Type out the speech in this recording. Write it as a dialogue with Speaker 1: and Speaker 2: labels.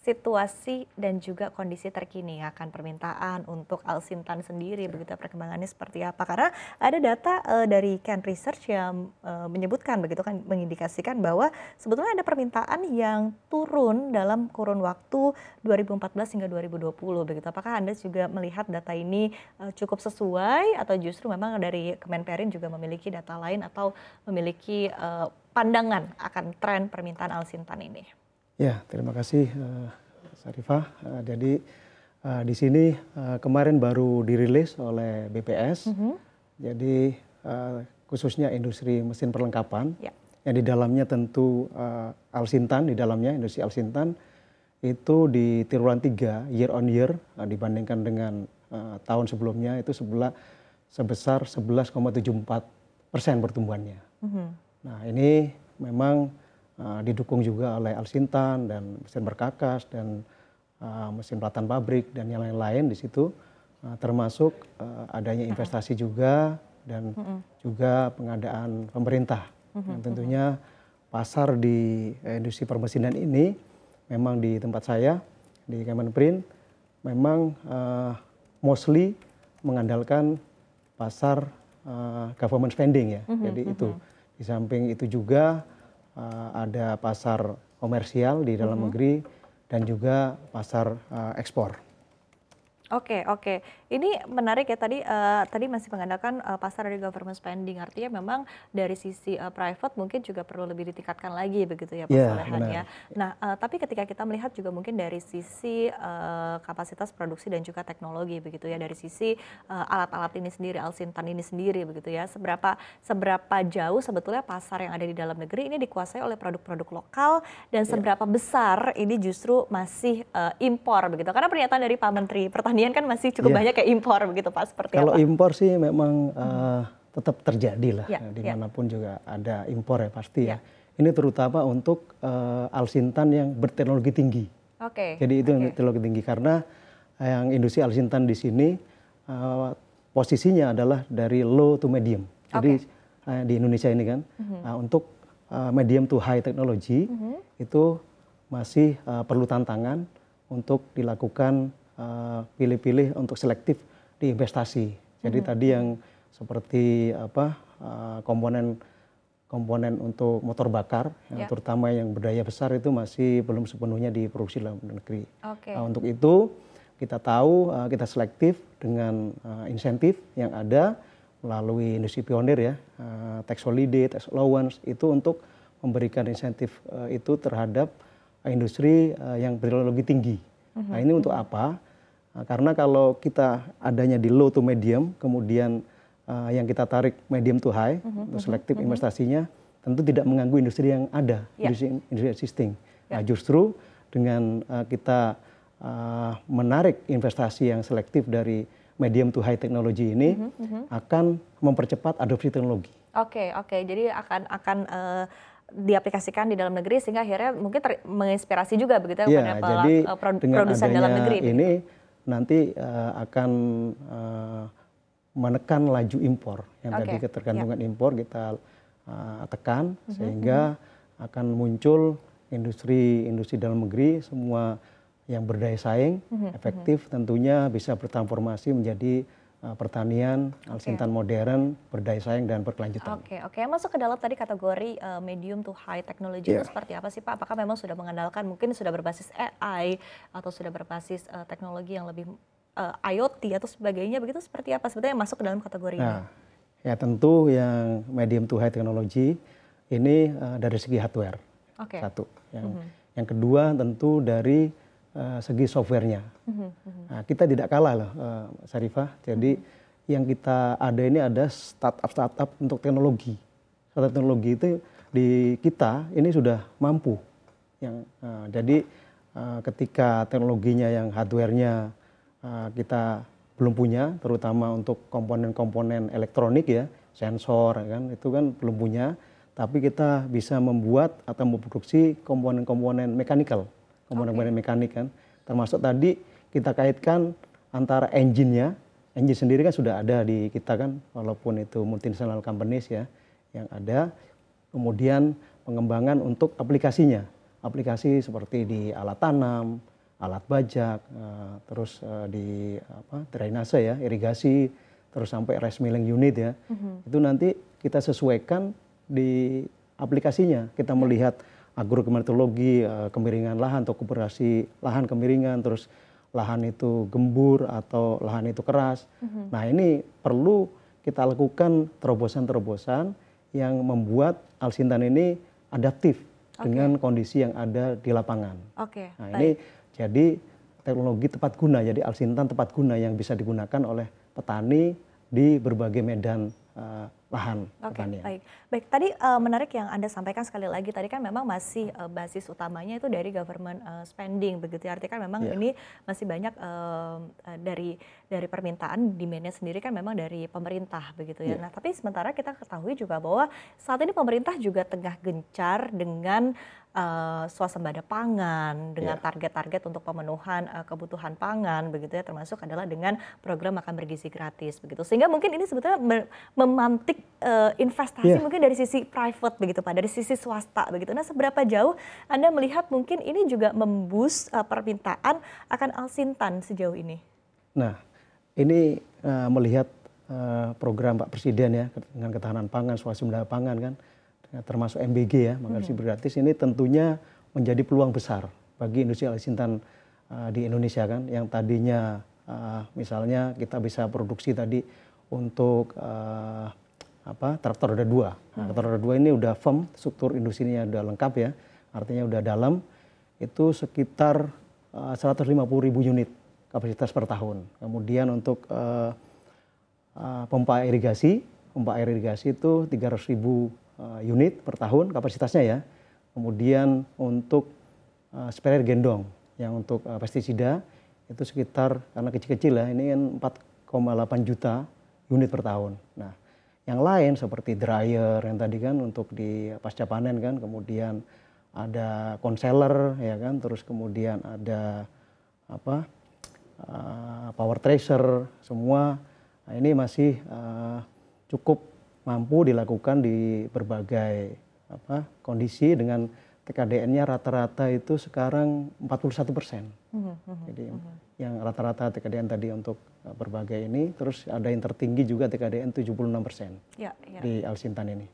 Speaker 1: situasi dan juga kondisi terkini akan permintaan untuk Alsintan sendiri, begitu perkembangannya seperti apa? Karena ada data dari Ken Research yang menyebutkan begitu kan, mengindikasikan bahwa sebetulnya ada permintaan yang turun dalam kurun waktu 2014 hingga 2020 begitu. Apakah Anda juga melihat data ini cukup sesuai atau justru memang dari Kemenperin juga memiliki data lain atau memiliki pandangan akan tren permintaan Alsintan ini?
Speaker 2: Ya, terima kasih Sarifah. Jadi di sini kemarin baru dirilis oleh BPS. Jadi khususnya industri mesin perlengkapan, yang di dalamnya tentu Alsintan, di dalamnya industri Alsintan itu di triwulan 3 year on year dibandingkan dengan tahun sebelumnya itu sebesar 11,74% pertumbuhannya. Nah ini memang didukung juga oleh Alsintan dan mesin berkakas dan mesin pelatan pabrik dan yang lain-lain di situ, termasuk adanya investasi juga dan juga pengadaan pemerintah. Yang tentunya pasar di industri permesinan ini memang di tempat saya di Kemenperin memang mostly mengandalkan pasar government spending ya. Jadi itu di samping itu juga ada pasar komersial di dalam negeri dan juga pasar ekspor.
Speaker 1: Oke. Ini menarik ya, tadi masih mengandalkan pasar dari government spending, artinya memang dari sisi private mungkin juga perlu lebih ditingkatkan lagi begitu ya Pak Solehan ya. Nah, tapi ketika kita melihat juga mungkin dari sisi kapasitas produksi dan juga teknologi begitu ya, dari sisi alat-alat ini sendiri, Alsintan ini sendiri begitu ya, seberapa jauh sebetulnya pasar yang ada di dalam negeri ini dikuasai oleh produk-produk lokal dan seberapa besar ini justru masih impor begitu, karena pernyataan dari Pak Menteri Pertanian kan masih cukup banyak kayak impor begitu Pak, seperti
Speaker 2: Kalau
Speaker 1: apa?
Speaker 2: impor sih memang tetap terjadi lah, dimanapun juga ada impor ya pasti ya. Ini terutama untuk Alsintan yang berteknologi tinggi. Jadi itu teknologi tinggi karena yang industri Alsintan di sini posisinya adalah dari low to medium. Jadi di Indonesia ini kan untuk medium to high technology itu masih perlu tantangan untuk dilakukan pilih-pilih untuk selektif di investasi. Jadi tadi yang seperti komponen untuk motor bakar, yang terutama yang berdaya besar itu masih belum sepenuhnya diproduksi dalam negeri. Nah, untuk itu kita tahu kita selektif dengan insentif yang ada melalui industri pionir ya, tax holiday, tax allowance itu untuk memberikan insentif itu terhadap industri yang berteknologi tinggi. Nah ini untuk apa? Karena kalau kita adanya di low to medium, kemudian yang kita tarik medium to high, untuk selektif investasinya, tentu tidak mengganggu industri yang ada, industri existing. Nah justru dengan kita menarik investasi yang selektif dari medium to high teknologi ini, akan mempercepat adopsi teknologi.
Speaker 1: Oke, jadi akan diaplikasikan di dalam negeri sehingga akhirnya mungkin menginspirasi juga begitu ya kepada produsen dalam negeri.
Speaker 2: Ini nanti akan menekan laju impor yang tadi ketergantungan impor kita tekan sehingga akan muncul industri dalam negeri semua yang berdaya saing, efektif tentunya bisa bertransformasi menjadi pertanian Alsintan modern, berdaya saing dan berkelanjutan.
Speaker 1: Oke. Masuk ke dalam tadi kategori medium to high technology itu seperti apa sih Pak? Apakah memang sudah mengandalkan mungkin sudah berbasis AI atau sudah berbasis teknologi yang lebih IoT atau sebagainya begitu, seperti apa sebetulnya yang masuk ke dalam kategori ini?
Speaker 2: Ya tentu yang medium to high technology ini dari segi hardware satu. Yang kedua tentu dari segi softwarenya. Nah, kita tidak kalah loh Sarifah. Jadi yang kita ada ini ada startup untuk teknologi. Startup teknologi itu di kita ini sudah mampu. Jadi ketika teknologinya yang hardwarenya kita belum punya, terutama untuk komponen-komponen elektronik ya, sensor kan, itu kan belum punya. Tapi kita bisa membuat atau memproduksi komponen-komponen mekanikal. Komponen-komponen mekanik kan, termasuk tadi kita kaitkan antara engine sendiri kan sudah ada di kita kan, walaupun itu multinational companies ya yang ada, kemudian pengembangan untuk aplikasinya, aplikasi seperti di alat tanam, alat bajak, terus di drainase ya, irigasi, terus sampai rice milling unit ya. Itu nanti kita sesuaikan di aplikasinya. Kita melihat agroklimatologi, kemiringan lahan, topografi lahan kemiringan, terus lahan itu gembur atau lahan itu keras. Nah ini perlu kita lakukan terobosan-terobosan yang membuat Alsintan ini adaptif dengan kondisi yang ada di lapangan. Nah ini jadi teknologi tepat guna, jadi Alsintan tepat guna yang bisa digunakan oleh petani di berbagai medan lahan pertanian.
Speaker 1: Baik. Tadi menarik yang Anda sampaikan sekali lagi, tadi kan memang masih basis utamanya itu dari government spending, begitu ya. Artinya kan memang ini masih banyak dari permintaan, demand-nya sendiri kan memang dari pemerintah, begitu ya. Nah, tapi sementara kita ketahui juga bahwa saat ini pemerintah juga tengah gencar dengan swasembada pangan, dengan target-target untuk pemenuhan kebutuhan pangan, begitu ya, termasuk adalah dengan program makan bergizi gratis, begitu. Sehingga mungkin ini sebetulnya memantik investasi mungkin dari sisi private, begitu Pak, dari sisi swasta, begitu. Nah, seberapa jauh Anda melihat mungkin ini juga memboost permintaan akan Alsintan sejauh ini?
Speaker 2: Nah, ini melihat program Pak Presiden ya, dengan ketahanan pangan, swasembada pangan kan, termasuk MBG ya, makan bergizi gratis, ini tentunya menjadi peluang besar bagi industri Alsintan di Indonesia kan, yang tadinya misalnya kita bisa produksi tadi untuk traktor roda 2. Nah, traktor roda 2 ini udah firm, struktur industrinya udah lengkap ya, artinya udah dalam, itu sekitar 150.000 unit kapasitas per tahun. Kemudian untuk pompa air irigasi itu 300.000 unit per tahun kapasitasnya ya. Kemudian untuk sprayer gendong yang untuk pestisida itu sekitar, karena kecil-kecil ya, ini kan 4,8 juta unit per tahun. Nah, yang lain seperti dryer yang tadi kan untuk di pasca panen kan, kemudian ada konseler ya kan, terus kemudian ada power tracer semua. Nah, ini masih cukup mampu dilakukan di berbagai kondisi, dengan TKDN-nya rata-rata itu sekarang 41%. Jadi yang rata-rata TKDN tadi untuk berbagai ini, terus ada yang tertinggi juga TKDN 76% di Alsintan ini.